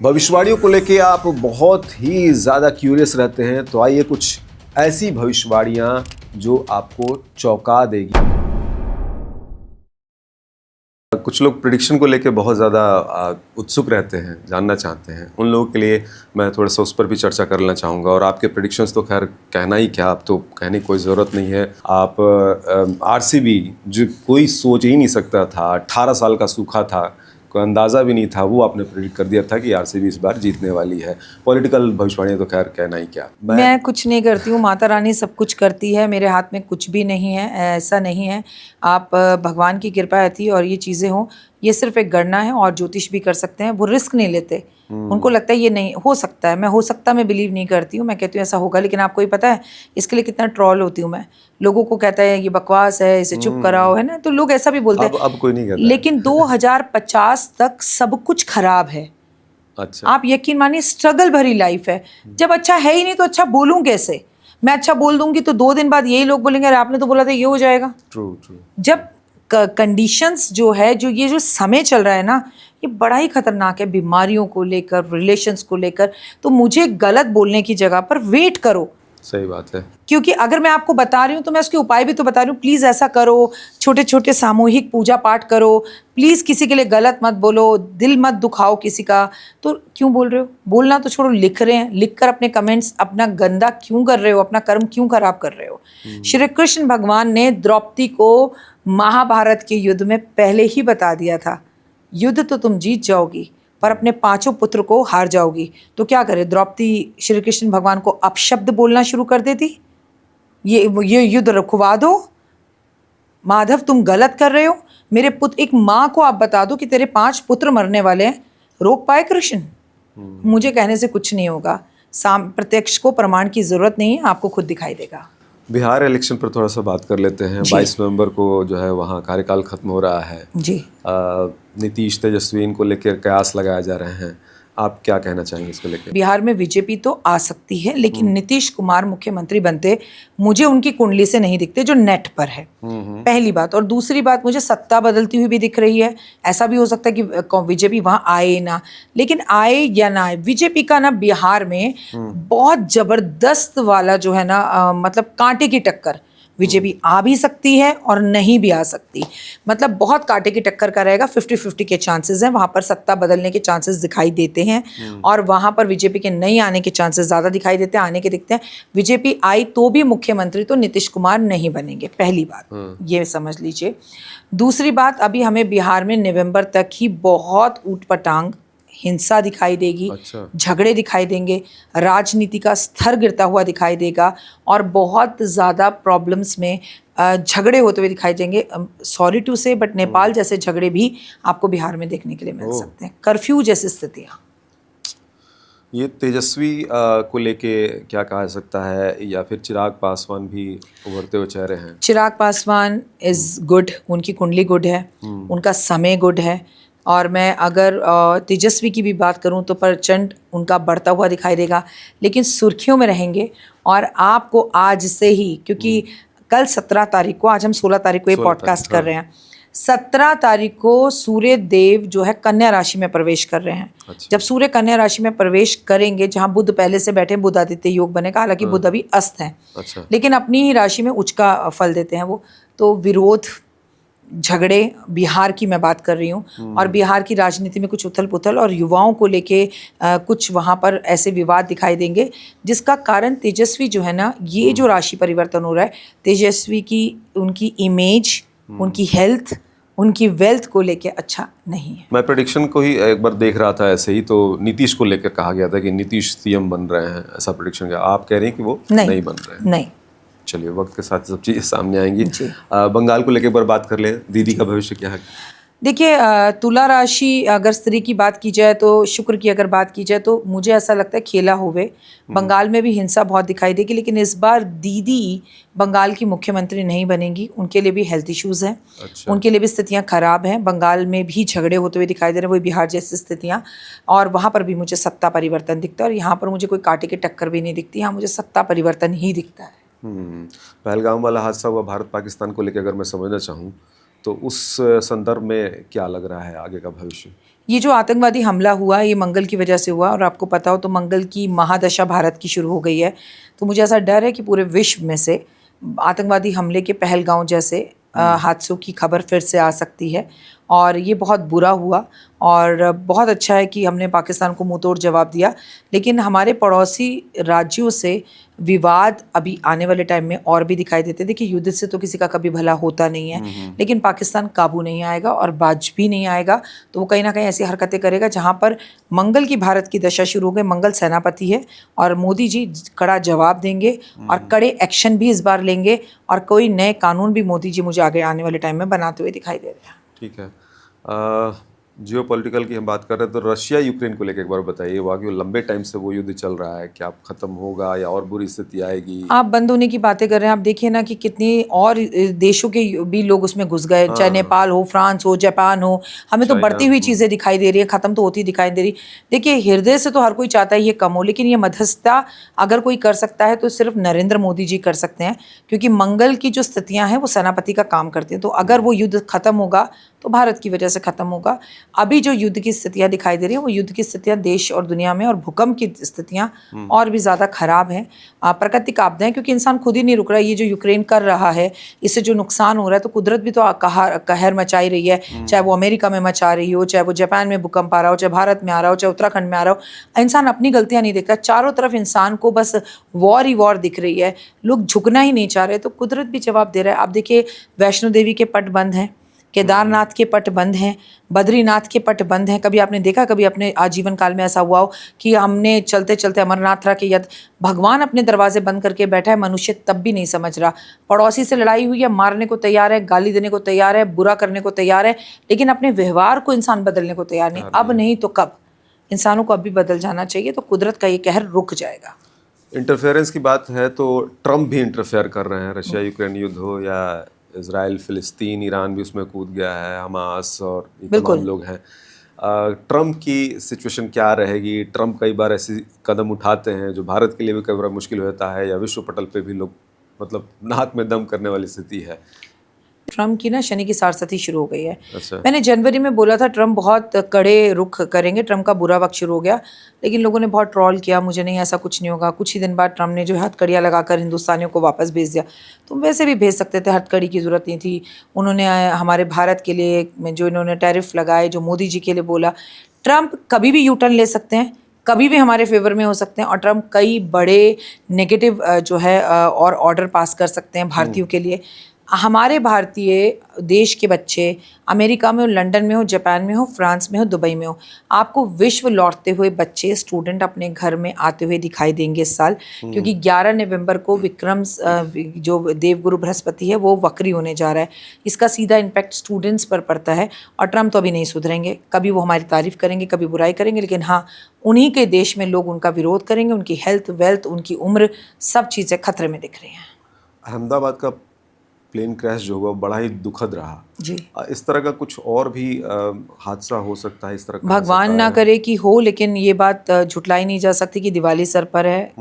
भविष्यवाणियों को लेके आप बहुत ही ज़्यादा क्यूरियस रहते हैं, तो आइए कुछ ऐसी भविष्यवाणियां जो आपको चौंका देगी। कुछ लोग प्रेडिक्शन को लेके बहुत ज़्यादा उत्सुक रहते हैं, जानना चाहते हैं। उन लोगों के लिए मैं थोड़ा सा उस पर भी चर्चा करना चाहूँगा। और आपके प्रेडिक्शंस तो खैर कहना ही क्या, आप तो कहने की कोई ज़रूरत नहीं है। आप आरसीबी जो कोई सोच ही नहीं सकता था, 18 साल का सूखा था, कोई अंदाज़ा भी नहीं था, वो आपने प्रेडिक्ट कर दिया था कि आरसीबी इस बार जीतने वाली है। पॉलिटिकल भविष्यवाणियाँ तो खैर कहना ही क्या। मैं कुछ नहीं करती हूँ, माता रानी सब कुछ करती है, मेरे हाथ में कुछ भी नहीं है, ऐसा नहीं है। आप भगवान की कृपा रहती है और ये चीज़ें हों, ये सिर्फ एक गणना है। और ज्योतिष भी कर सकते हैं, वो रिस्क नहीं लेते। उनको लगता है ये नहीं हो सकता है। मैं हो सकता मैं बिलीव नहीं करती हूँ, मैं कहती हूँ ऐसा होगा। लेकिन आपको ही पता है इसके लिए कितना ट्रॉल होती हूँ मैं। लोगों को कहता है ये बकवास है, इसे चुप कराओ, है ना। तो लोग ऐसा भी बोलते हैं। अब कोई नहीं कहता है। लेकिन 2050 तक सब कुछ खराब है। अच्छा, आप यकीन मानिए, स्ट्रगल भरी लाइफ है। जब अच्छा है ही नहीं तो अच्छा बोलूं कैसे? मैं अच्छा बोल दूंगी तो 2 दिन बाद यही लोग बोलेंगे अरे आपने तो बोला था ये हो जाएगा। True true. जब कंडीशंस जो है, ये जो समय चल रहा है ना, ये बड़ा ही खतरनाक है। बीमारियों को लेकर, रिलेशंस को लेकर। तो मुझे गलत बोलने की जगह पर वेट करो। सही बात है। क्योंकि अगर मैं आपको बता रही हूँ तो मैं उसके उपाय भी तो बता रही हूँ। प्लीज़ ऐसा करो, छोटे छोटे सामूहिक पूजा पाठ करो, प्लीज़ किसी के लिए गलत मत बोलो, दिल मत दुखाओ किसी का। तो क्यों बोल रहे हो? बोलना तो छोड़ो, लिख रहे हैं, लिख कर अपने कमेंट्स अपना गंदा क्यों कर रहे हो? अपना कर्म क्यों खराब कर रहे हो? श्री कृष्ण भगवान ने द्रौपदी को महाभारत के युद्ध में पहले ही बता दिया था, युद्ध तो तुम जीत जाओगी पर अपने 5 पुत्र को हार जाओगी। तो क्या करे द्रौपदी? श्री कृष्ण भगवान को अपशब्द बोलना शुरू कर देती, ये युद्ध रुकवा दो, माधव तुम गलत कर रहे हो, मेरे पुत्र। एक माँ को आप बता दो कि तेरे 5 पुत्र मरने वाले हैं, रोक पाए कृष्ण? मुझे कहने से कुछ नहीं होगा। प्रत्यक्ष को प्रमाण की जरूरत नहीं है, आपको खुद दिखाई देगा। बिहार इलेक्शन पर थोड़ा सा बात कर लेते हैं। 22 नवंबर को जो है वहाँ कार्यकाल खत्म हो रहा है जी। नीतीश तेजस्वी इनको लेकर कयास लगाए जा रहे हैं। आप क्या कहना चाहेंगे इसको लेकर? बिहार में बीजेपी तो आ सकती है, लेकिन नीतीश कुमार मुख्यमंत्री बनते मुझे उनकी कुंडली से नहीं दिखते जो नेट पर है, पहली बात। और दूसरी बात, मुझे सत्ता बदलती हुई भी दिख रही है। ऐसा भी हो सकता है कि बीजेपी वहां आए ना, लेकिन आए या ना आए, बीजेपी का ना बिहार में बहुत जबरदस्त वाला जो है ना, मतलब कांटे की टक्कर। बीजेपी आ भी सकती है और नहीं भी आ सकती, मतलब बहुत कांटे की टक्कर का रहेगा। 50-50 के चांसेस हैं वहां पर, सत्ता बदलने के चांसेस दिखाई देते हैं। और वहां पर बीजेपी के नहीं आने के चांसेस ज़्यादा दिखाई देते हैं, आने के दिखते हैं। बीजेपी आई तो भी मुख्यमंत्री तो नीतीश कुमार नहीं बनेंगे, पहली बात ये समझ लीजिए। दूसरी बात, अभी हमें बिहार में नवंबर तक ही बहुत ऊटपटांग हिंसा दिखाई देगी। अच्छा। झगड़े दिखाई देंगे, राजनीति का स्तर गिरता हुआ दिखाई देगा और बहुत ज़्यादा प्रॉब्लम्स में झगड़े होते हुए दिखाई देंगे। सॉरी टू से, बट नेपाल जैसे झगड़े भी आपको बिहार में देखने के लिए मिल सकते हैं। कर्फ्यू जैसी स्थितियाँ। ये तेजस्वी को लेके क्या कहा जा सकता है, या फिर चिराग पासवान भी उभरते हुए चेहरे हैं? चिराग पासवान इज़ गुड, उनकी कुंडली गुड है, उनका समय गुड है। और मैं अगर तेजस्वी की भी बात करूं तो प्रचंड उनका बढ़ता हुआ दिखाई देगा, लेकिन सुर्खियों में रहेंगे। और आपको आज से ही, क्योंकि कल 17 तारीख को, आज हम 16 तारीख को ये 16 पॉडकास्ट तारीख, कर रहे हैं। 17 तारीख को सूर्य देव जो है कन्या राशि में प्रवेश कर रहे हैं। अच्छा। जब सूर्य कन्या राशि में प्रवेश करेंगे, जहां बुध पहले से बैठे, बुध आदित्य योग बनेगा। हालांकि बुध अभी अस्त है, अच्छा। लेकिन अपनी ही राशि में उच्च का फल देते हैं वो। तो विरोध, झगड़े, बिहार की मैं बात कर रही हूँ, और बिहार की राजनीति में कुछ उथल पुथल और युवाओं को लेके कुछ वहाँ पर ऐसे विवाद दिखाई देंगे, जिसका कारण तेजस्वी जो है ना, ये जो राशि परिवर्तन हो रहा है, तेजस्वी की उनकी इमेज, उनकी हेल्थ, उनकी वेल्थ को लेके अच्छा नहीं है। मैं प्रेडिक्शन को ही एक बार देख रहा था ऐसे ही, तो नीतीश को लेकर कहा गया था कि नीतीश सीएम बन रहे हैं, ऐसा प्रेडिक्शन किया। आप कह रही हैं कि वो नहीं बन रहे हैं? नहीं। चलिए, वक्त के साथ सब चीज़ें सामने आएंगी। बंगाल को लेकर एक बार बात कर लें, दीदी का भविष्य क्या है? देखिए, तुला राशि अगर स्त्री की बात की जाए तो, शुक्र की अगर बात की जाए तो मुझे ऐसा लगता है खेला हुए। बंगाल में भी हिंसा बहुत दिखाई देगी, लेकिन इस बार दीदी बंगाल की मुख्यमंत्री नहीं बनेंगी। उनके लिए भी हेल्थ इश्यूज़ हैं। अच्छा। उनके लिए भी स्थितियां खराब हैं। बंगाल में भी झगड़े होते हुए दिखाई दे रहे हैं, वही बिहार जैसी स्थितियां। और वहाँ पर भी मुझे सत्ता परिवर्तन दिखता है, और यहाँ पर मुझे कोई कांटे की टक्कर भी नहीं दिखती। यहाँ मुझे सत्ता परिवर्तन ही दिखता है। पहलगाम वाला हादसा हुआ, भारत पाकिस्तान को लेकर अगर मैं समझना चाहूँ तो उस संदर्भ में क्या लग रहा है आगे का भविष्य? ये जो आतंकवादी हमला हुआ ये मंगल की वजह से हुआ, और आपको पता हो तो मंगल की महादशा भारत की शुरू हो गई है। तो मुझे ऐसा डर है कि पूरे विश्व में से आतंकवादी हमले के पहलगांव जैसे हादसों की खबर फिर से आ सकती है, और ये बहुत बुरा हुआ। और बहुत अच्छा है कि हमने पाकिस्तान को मुंहतोड़ जवाब दिया, लेकिन हमारे पड़ोसी राज्यों से विवाद अभी आने वाले टाइम में और भी दिखाई देते। देखिए, युद्ध से तो किसी का कभी भला होता नहीं है, लेकिन पाकिस्तान काबू नहीं आएगा और बाज भी नहीं आएगा। तो वो कहीं ना कहीं ऐसी हरकतें करेगा जहाँ पर मंगल की भारत की दशा शुरू हो गई। मंगल सेनापति है और मोदी जी कड़ा जवाब देंगे और कड़े एक्शन भी इस बार लेंगे, और कोई नए कानून भी मोदी जी मुझे आगे आने वाले टाइम में बनाते हुए दिखाई दे रहे हैं। ठीक है। जियो पॉलिटिकल की हम बात कर रहे हैं, तो रशिया यूक्रेन को लेकर एक बार बताइए। वाकई लंबे टाइम से वो युद्ध चल रहा है, क्या ख़त्म होगा या और बुरी स्थिति आएगी? आप बंद होने की बातें कर रहे हैं, आप देखिए ना कि कितनी और देशों के भी लोग उसमें घुस गए, चाहे नेपाल हो, फ्रांस हो, जापान हो। हमें तो बढ़ती हुई चीज़ें दिखाई दे रही है, ख़त्म तो होती दिखाई दे रही। देखिए, हृदय से तो हर कोई चाहता है ये कम हो, लेकिन ये मध्यस्थता अगर कोई कर सकता है तो सिर्फ नरेंद्र मोदी जी कर सकते हैं, क्योंकि मंगल की जो स्थितियाँ हैं वो सेनापति का काम करती हैं। तो अगर वो युद्ध ख़त्म होगा तो भारत की वजह से ख़त्म होगा। अभी जो युद्ध की स्थितियाँ दिखाई दे रही हैं वो युद्ध की स्थितियाँ देश और दुनिया में, और भूकंप की स्थितियाँ और भी ज़्यादा खराब हैं। प्राकृतिक आपदाएं, क्योंकि इंसान खुद ही नहीं रुक रहा है। ये जो यूक्रेन कर रहा है, इससे जो नुकसान हो रहा है, तो कुदरत भी तो कहर मचाई रही है। चाहे वो अमेरिका में मचा रही हो, चाहे वो जापान में भूकंप आ रहा हो, चाहे भारत में आ रहा हो, चाहे उत्तराखंड में आ रहा हो। इंसान अपनी गलतियाँ नहीं देखता, चारों तरफ इंसान को बस वॉर ही वॉर दिख रही है। लोग झुकना ही नहीं चाह रहे, तो कुदरत भी जवाब दे रहा है। आप देखिए, वैष्णो देवी के पट बंद हैं, केदारनाथ के पट बंद हैं, बद्रीनाथ के पट बंद हैं। कभी आपने देखा, कभी अपने आजीवन काल में ऐसा हुआ हो कि हमने चलते चलते अमरनाथ के यद भगवान अपने दरवाजे बंद करके बैठा है, मनुष्य तब भी नहीं समझ रहा। पड़ोसी से लड़ाई हुई है, मारने को तैयार है, गाली देने को तैयार है, बुरा करने को तैयार है, लेकिन अपने व्यवहार को इंसान बदलने को तैयार नहीं। अब नहीं तो कब? इंसानों को अभी बदल जाना चाहिए, तो कुदरत का ये कहर रुक जाएगा। इंटरफेरेंस की बात है तो ट्रम्प भी इंटरफेयर कर रहे हैं, रशिया यूक्रेन युद्ध हो या इजराइल फिलिस्तीन, ईरान भी उसमें कूद गया है, हमास और ये तमाम लोग हैं। ट्रम्प की सिचुएशन क्या रहेगी? ट्रम्प कई बार ऐसी कदम उठाते हैं जो भारत के लिए भी कई बार मुश्किल हो जाता है, या विश्व पटल पे भी लोग मतलब नाक में दम करने वाली स्थिति है। ट्रम्प की ना शनि की सारसती शुरू हो गई है। अच्छा। मैंने जनवरी में बोला था ट्रम्प बहुत कड़े रुख करेंगे, ट्रम्प का बुरा वक्त शुरू हो गया, लेकिन लोगों ने बहुत ट्रोल किया, मुझे नहीं, ऐसा कुछ नहीं होगा। कुछ ही दिन बाद ट्रम्प ने जो हथकड़ियाँ लगाकर हिंदुस्तानियों को वापस भेज दिया। तो वैसे भी भेज सकते थे, हथकड़ी की ज़रूरत नहीं थी। उन्होंने हमारे भारत के लिए जो इन्होंने टैरिफ लगाए, जो मोदी जी के लिए बोला, ट्रम्प कभी भी यू टर्न ले सकते हैं, कभी भी हमारे फेवर में हो सकते हैं, और ट्रम्प कई बड़े नेगेटिव जो है और ऑर्डर पास कर सकते हैं भारतीयों के लिए। हमारे भारतीय देश के बच्चे अमेरिका में हो, लंदन में हो, जापान में हो, फ्रांस में हो, दुबई में हो, आपको विश्व लौटते हुए बच्चे, स्टूडेंट अपने घर में आते हुए दिखाई देंगे इस साल, क्योंकि 11 नवंबर को विक्रम जो देवगुरु बृहस्पति है वो वक्री होने जा रहा है। इसका सीधा इम्पैक्ट स्टूडेंट्स पर पड़ता है, और ट्रम्प तो अभी नहीं सुधरेंगे। कभी वो हमारी तारीफ़ करेंगे, कभी बुराई करेंगे, लेकिन हाँ, उन्हीं के देश में लोग उनका विरोध करेंगे। उनकी हेल्थ, वेल्थ, उनकी उम्र, सब चीज़ें खतरे में दिख रही हैं। अहमदाबाद का प्लेन क्रैश जो हुआ बड़ा ही दुखद रहा जी। इस तरह का कुछ और भी हादसा हो सकता है? इस तरह का भगवान ना करे कि हो, लेकिन ये बात झुटलाई नहीं जा सकती कि दिवाली सर पर है।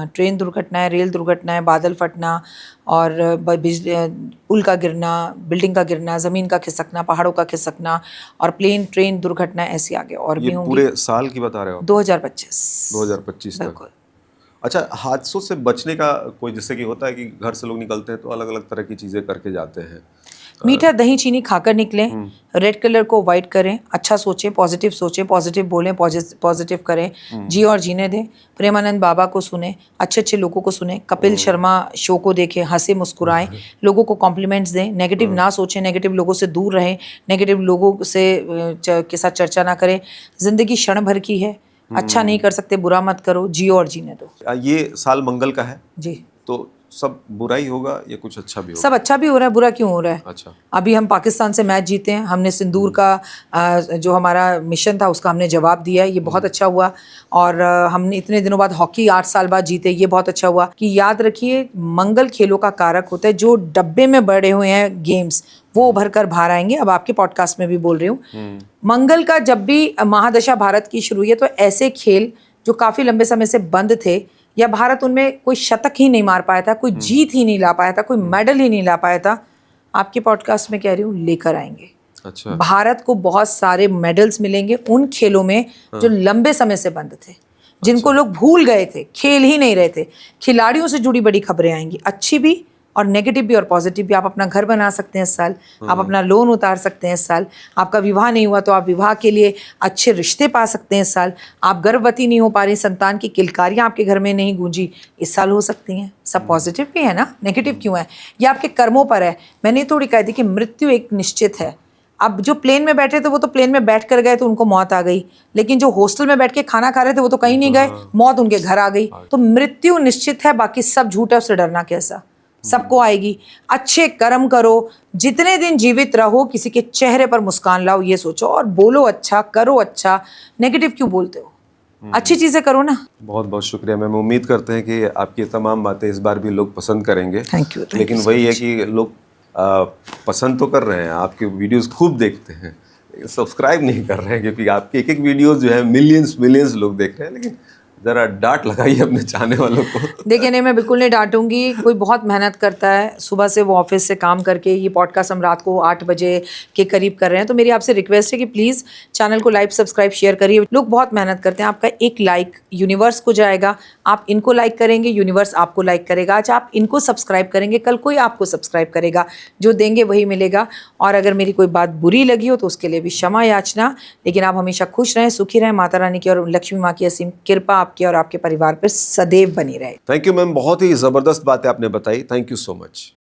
ट्रेन दुर्घटनाएं, रेल दुर्घटनाएं, बादल फटना और पुल का गिरना, बिल्डिंग का गिरना, ज़मीन का खिसकना, पहाड़ों का खिसकना और प्लेन ट्रेन दुर्घटना ऐसी आगे और भी होंगी। पूरे साल की बता रहे हो? 2025 तक। अच्छा, हादसों से बचने का कोई, जैसे कि होता है कि घर से लोग निकलते हैं तो अलग अलग तरह की चीज़ें करके जाते हैं। मीठा दही चीनी खाकर निकलें, रेड कलर को वाइट करें, अच्छा सोचें, पॉजिटिव बोलें, पॉजिटिव करें, जी और जीने दें। प्रेमानंद बाबा को सुने, अच्छे अच्छे लोगों को सुने, कपिल शर्मा शो को देखें, हंसे मुस्कुराएं, लोगों को कॉम्प्लीमेंट्स दें, नेगेटिव ना सोचें, नेगेटिव लोगों से दूर रहें, नेगेटिव लोगों से के साथ चर्चा ना करें। ज़िंदगी क्षण भर की है, अच्छा नहीं कर सकते, बुरा मत करो, जियो और जीने दो। ये साल मंगल का है जी, तो सब बुरा ही होगा या कुछ अच्छा भी होगा? सब अच्छा भी हो रहा है, बुरा क्यों हो रहा है? अच्छा। अभी हम पाकिस्तान से मैच जीते हैं, हमने सिंदूर का जो हमारा मिशन था उसका हमने जवाब दिया, ये बहुत अच्छा हुआ। और हमने इतने दिनों बाद हॉकी 8 साल बाद जीते, ये बहुत अच्छा हुआ। कि याद रखिए, मंगल खेलों का कारक होता है। जो डब्बे में बड़े हुए हैं गेम्स, वो उभर कर बाहर आएंगे। अब आपके पॉडकास्ट में भी बोल रही हूँ, मंगल का जब भी महादशा भारत की शुरू हुई है, तो ऐसे खेल जो काफ़ी लंबे समय से बंद थे, या भारत उनमें कोई शतक ही नहीं मार पाया था, कोई जीत ही नहीं ला पाया था, कोई मेडल ही नहीं ला पाया था, आपके पॉडकास्ट में कह रही हूँ लेकर आएंगे। अच्छा। भारत को बहुत सारे मेडल्स मिलेंगे उन खेलों में जो लंबे समय से बंद थे, जिनको लोग भूल गए थे, खेल ही नहीं रहे थे। खिलाड़ियों से जुड़ी बड़ी खबरें आएंगी, अच्छी भी और नेगेटिव भी और पॉजिटिव भी। आप अपना घर बना सकते हैं इस साल, आप अपना लोन उतार सकते हैं इस साल, आपका विवाह नहीं हुआ तो आप विवाह के लिए अच्छे रिश्ते पा सकते हैं इस साल, आप गर्भवती नहीं हो पा रही, संतान की किलकारियां आपके घर में नहीं गूंजी, इस साल हो सकती हैं। सब पॉजिटिव भी है ना, नेगेटिव क्यों है? ये आपके कर्मों पर है। मैंने थोड़ी कह दी कि मृत्यु एक निश्चित है। अब जो प्लेन में बैठे थे वो तो प्लेन में बैठ कर गए तो उनको मौत आ गई, लेकिन जो हॉस्टल में बैठ के खाना खा रहे थे वो तो कहीं नहीं गए, मौत उनके घर आ गई। तो मृत्यु निश्चित है, बाकी सब झूठ है, उससे डरना कैसा? सबको आएगी। अच्छे कर्म करो, जितने दिन जीवित रहो किसी के चेहरे पर मुस्कान लाओ, ये सोचो, और बोलो अच्छा, करो अच्छा। नेगेटिव क्यों बोलते हो? अच्छी चीजें करो ना। बहुत बहुत शुक्रिया मैम। उम्मीद करते हैं कि आपकी तमाम बातें इस बार भी लोग पसंद करेंगे। Thank you. लेकिन वही है कि लोग पसंद तो कर रहे हैं, आपके वीडियोस खूब देखते हैं, लेकिन सब्सक्राइब नहीं कर रहे हैं, क्योंकि आपके एक एक वीडियोस जो है मिलियंस लोग देख रहे हैं। लेकिन ज़रा डांट लगाइए अपने चाहने वालों को। देखिए, नहीं, मैं बिल्कुल नहीं डांटूंगी। कोई बहुत मेहनत करता है, सुबह से वो ऑफिस से काम करके ये पॉडकास्ट हम रात को 8 बजे के करीब कर रहे हैं, तो मेरी आपसे रिक्वेस्ट है कि प्लीज़ चैनल को लाइक, सब्सक्राइब, शेयर करिए। लोग बहुत मेहनत करते हैं, आपका एक लाइक यूनिवर्स को जाएगा। आप इनको लाइक करेंगे, यूनिवर्स आपको लाइक करेगा। आज आप इनको सब्सक्राइब करेंगे, कल कोई आपको सब्सक्राइब करेगा। जो देंगे वही मिलेगा। और अगर मेरी कोई बात बुरी लगी हो तो उसके लिए भी क्षमा याचना। लेकिन आप हमेशा खुश रहें, सुखी रहें। माता रानी की और लक्ष्मी माँ की असीम कृपा आपके और आपके परिवार पर सदैव बनी रहे। थैंक यू मैम, बहुत ही ज़बरदस्त बातें आपने बताई। Thank you so much.